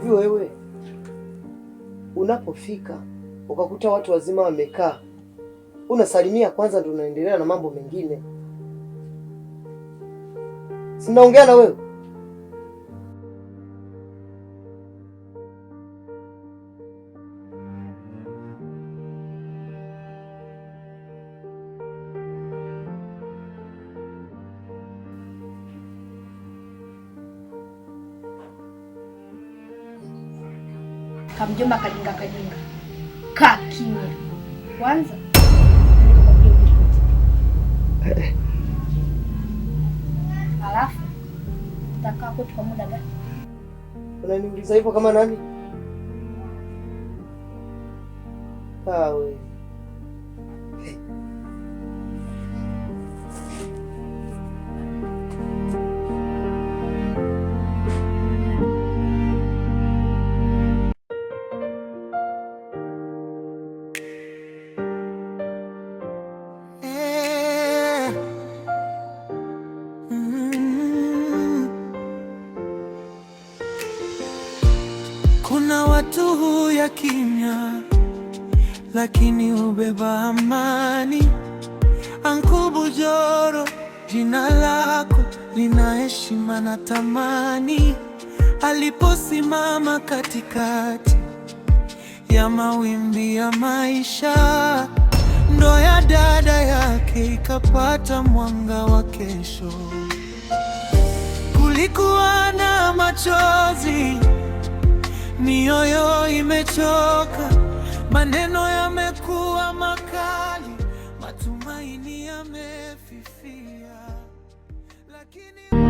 Hivi wewe unapofika ukakuta watu wazima wamekaa, unasalimia kwanza ndio unaendelea na mambo mengine? Sinaongea na wewe. Kamjomba kajinga. Kaa kimya. Kwanza. Alafu utakaa kwetu kwa muda gani? Unaniuliza hivyo kama nani? Wewe. Kuna watu huya kimya, lakini ubeba amani. Ankubu Joro, jina lako lina heshima na tamani. Aliposimama katikati ya mawimbi ya maisha, ndo ya dada yake ikapata mwanga wa kesho. Kulikuwa na machozi, mioyo imechoka, maneno yamekuwa makali, matumaini yamefifia, lakini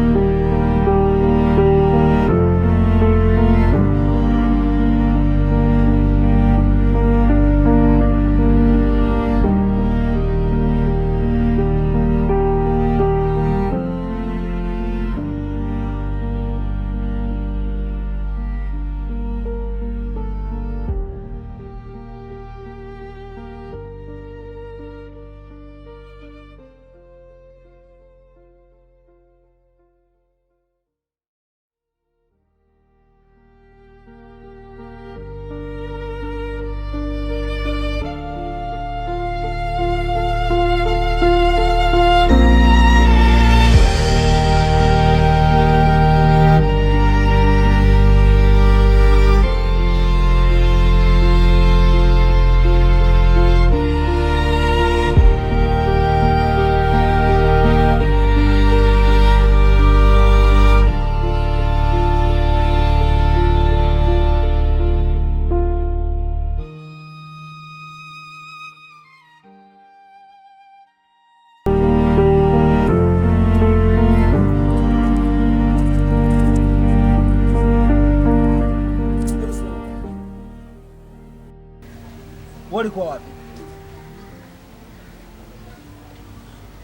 walikuwa wapi?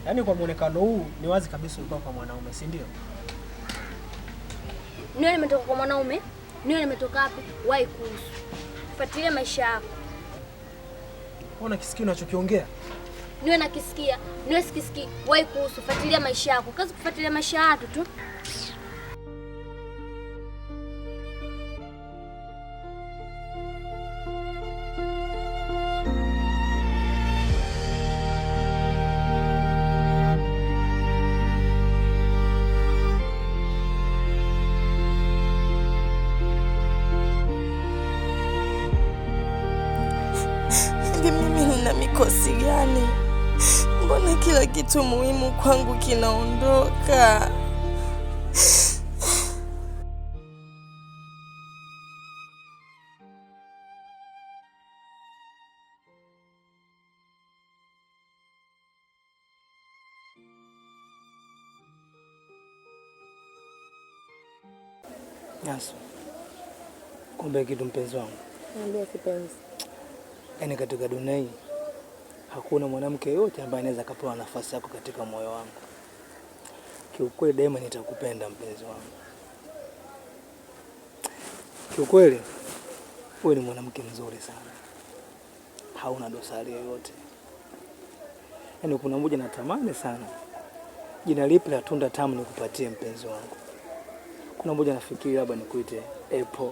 Yaani kwa muonekano huu ni wazi kabisa ulikuwa kwa mwanaume, si ndio? Niwe nimetoka kwa mwanaume? Niwe nimetoka wapi? Wahi kuhusu. Fuatilia maisha yako. Ona kisikia unachokiongea? Niwe nakisikia, niwe sikisikii. Wahi kuhusu. Fuatilia maisha yako. Kazi kufuatilia maisha ya watu tu. Mimi nina mikosi gani? Mbona kila kitu muhimu kwangu kinaondoka? Nasu. Kumbe kitu mpenzi wangu. Niambia kipenzi. Yaani katika dunia hii hakuna mwanamke yote ambaye anaweza kupewa nafasi yako katika moyo wangu. Kiukweli daima nitakupenda mpenzi wangu. Kiukweli wewe ni mwanamke mzuri sana. Hauna dosari yoyote. Yaani kuna mmoja natamani sana. Jina lipi la tunda tamu nikupatie mpenzi wangu? Kuna mmoja nafikiri labda nikuite Apple.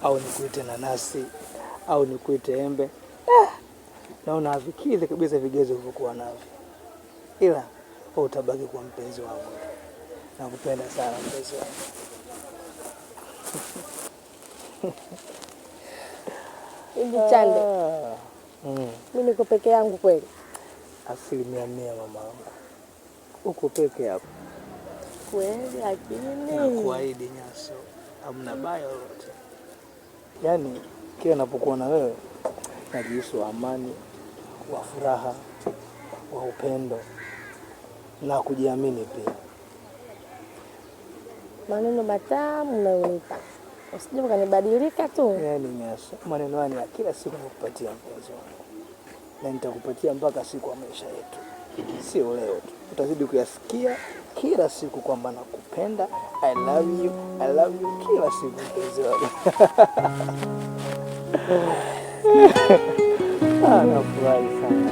au nikuite nanasi au nikuite embe, naona havikidhi kabisa vigezo vilivyokuwa navyo, ila utabaki kwa mpenzi wangu. Nakupenda sana mpenzi wangu. Hivi Chande, mimi niko peke yangu kweli? 100% mamangu, uko peke yako kweli, lakini nakuahidi Nyaso, hamna baya lolote. Yaani kila napokuwa na wewe najihisi amani, wa furaha, wa upendo na kujiamini pia. Maneno matamu unayonipa, usije ukanibadilika tu. Yaani Nyaso, maneno haya ya kila siku nakupatia mpenzi wangu, na nitakupatia mpaka siku ya maisha yetu, sio leo tu. Utazidi kuyasikia kila siku kwamba nakupenda, I love you kila siku mpenzi wangu. Nafurahi sana.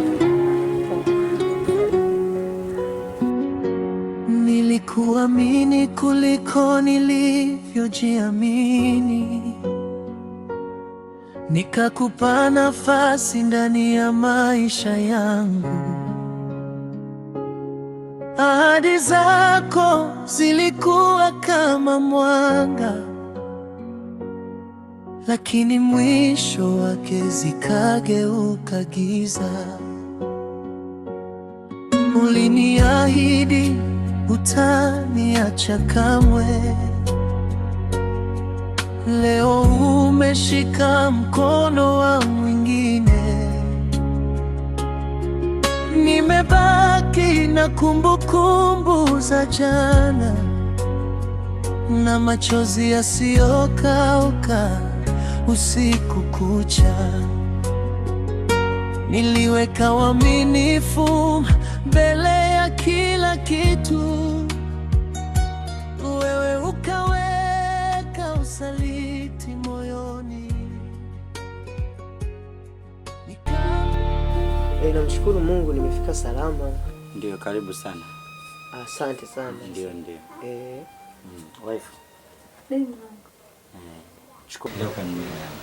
Nilikuamini kuliko nilivyojiamini, nikakupa nafasi ndani ya maisha yangu. Ahadi zako zilikuwa kama mwanga, lakini mwisho wake zikageuka giza. Uliniahidi hutaniacha kamwe, leo umeshika mkono wa mwingine. Nimebaki na kumbukumbu za jana na machozi yasiyokauka usiku kucha. Niliweka uaminifu mbele ya kila kitu, wewe ukaweka usaliti moyoni. Namshukuru Mungu nimefika salama. Ndio, karibu sana. Asante sana. Ndio. Wife. Chukua leo kwa nyumba yangu.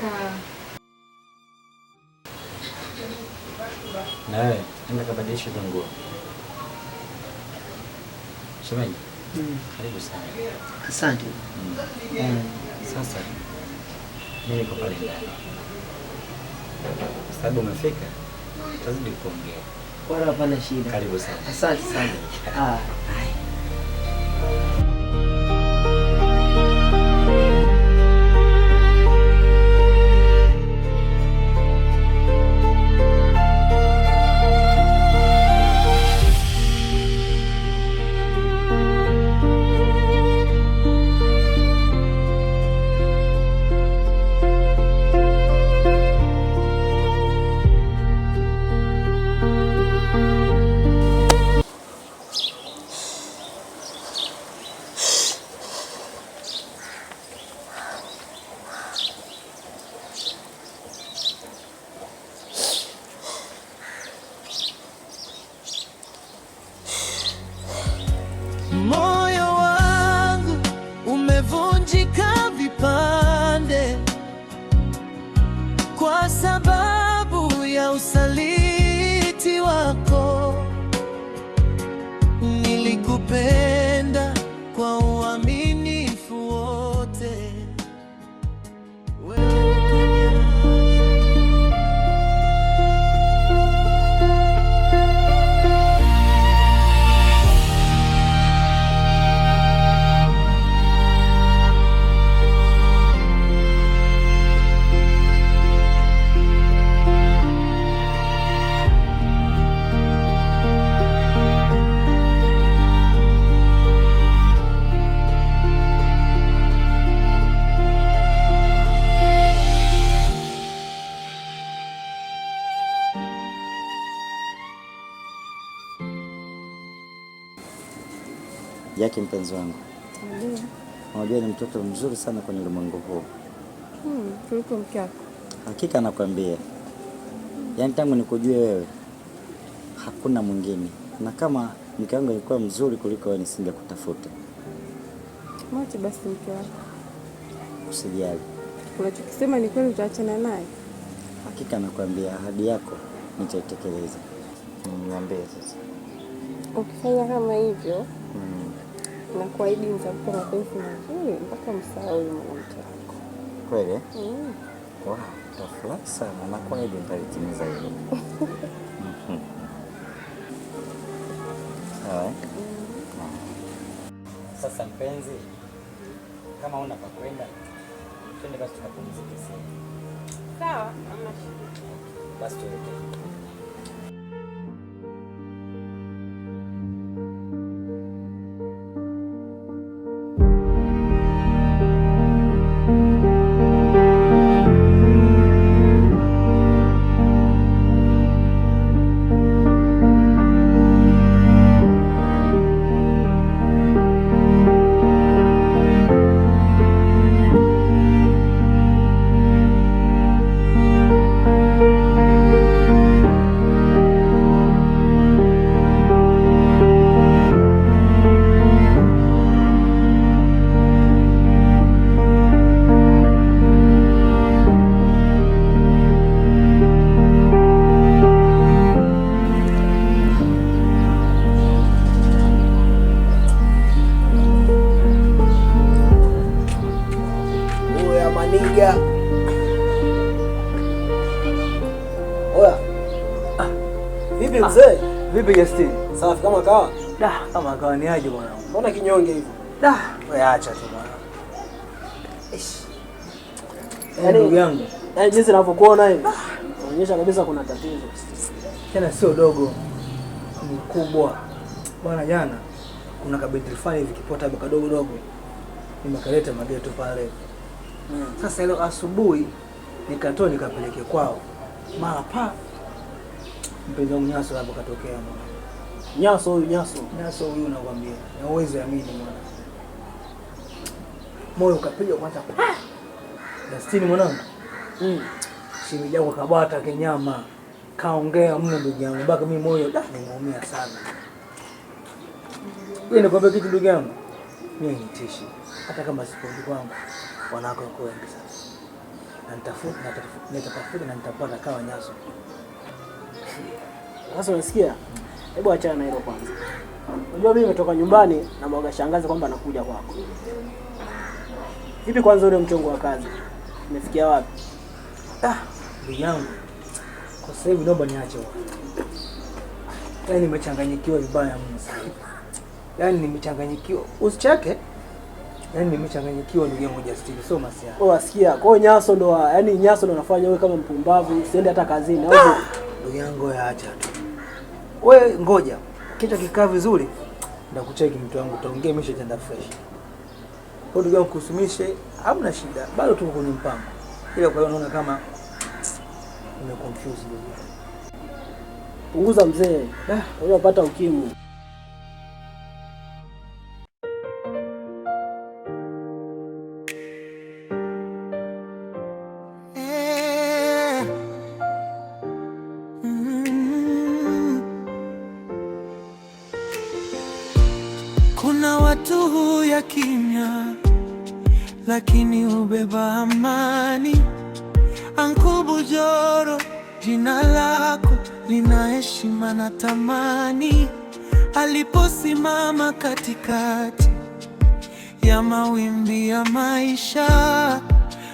Sawa. Na wewe enda kabadilisha nguo. Shemeji. Karibu sana. Asante. Sasa mimi niko pale ndani. Sababu umefika, tutazidi kuongea. Wala hapana shida. Karibu sana. Asante sana. Moyo wangu umevunjika vipande kwa sababu ya usaliti wako. Nilikupenda kwa uaminifu wote, wewe Jackie mpenzi wangu. Ndio. Unajua ni mtoto mzuri sana kwenye ulimwengu huu. Kuliko mke wako. Hakika nakwambia. Yaani tangu nikujue wewe hakuna mwingine. Na kama mke wangu alikuwa mzuri kuliko wewe nisingekutafuta. Mwache basi mke wako. Usijali. Unachokisema ni kweli, utaachana naye? Hakika nakwambia, ahadi yako nitaitekeleza. Niambie sasa. Ukifanya kama hivyo, na kuahidi nitakupa mapenzi mazuri mpaka msahau yule mwanamke wako. Kweli? Wow, tafurahi sana na kuahidi nitalitimiza hilo. Sawa? Sasa mpenzi, kama una pa kwenda, twende basi tukapumzike sasa. Sawa, hamna shida. Basi tuelekee. Oya. Vipi mzee? Vipi Justin? Safi kama kawa? Kama kawa ni aje bwana? Mbona kinyonge hivyo? Wewe acha tu bwana. Yaani ndugu yangu, yaani jinsi ninavyokuona hivi, inaonyesha kabisa kuna tatizo. Tena sio dogo, ni kubwa. Bwana jana kuna kabeti fulani hivi kipota kadogo dogo. Nimekaleta mageto pale. Sasa leo asubuhi nikatoa nikapeleke kwao. Mara pa mpenzi wangu Nyaso hapo katokea mwana. Nyaso huyu nakwambia. Na uweze amini mwana. Moyo ukapiga kwanza. Justin mwanangu. Shimi yangu kabata kenyama. Kaongea mno ndugu yangu. Mpaka mimi moyo nimeumia sana. Yeye nikwambia kitu ndugu yangu. Mimi nitishi. Hata kama sipondi kwangu wanako wako wengi sana. Na nitafuta na nitapata kawa Nyaso. Sasa unasikia? Hebu achana na hilo kwanza. Unajua mimi nimetoka nyumbani na mwaga shangazi kwamba nakuja kwako. Vipi kwanza ule mchongo wa kazi? Umefikia wapi? Ndugu yangu. Kwa sasa hivi naomba niache huko. Yaani nimechanganyikiwa vibaya mno sasa. Yaani nimechanganyikiwa. Usicheke. Yaani nimechanganyikiwa ndugu yangu Justin, sio masia. Wasikia. Kwa hiyo Nyaso ndo yaani Nyaso ndo anafanya wewe kama mpumbavu, usiende hata kazini au ndugu yangu acha tu. Wewe ngoja. Kichwa kikaa vizuri. Ndakucheki mtu wangu, utaongea mishe tenda fresh. Kwa ndugu yangu kusumishe, hamna shida. Bado tuko kwenye mpango. Ila kwa hiyo naona kama umeconfuse ndugu. Punguza mzee. Unapata ukimwi. Kuna watu huya kimya, lakini ubeba amani. Ankubu Joro, jina lako lina heshima na tamani. Aliposimama katikati ya mawimbi ya maisha,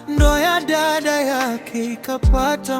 ndo ya dada yake ikapata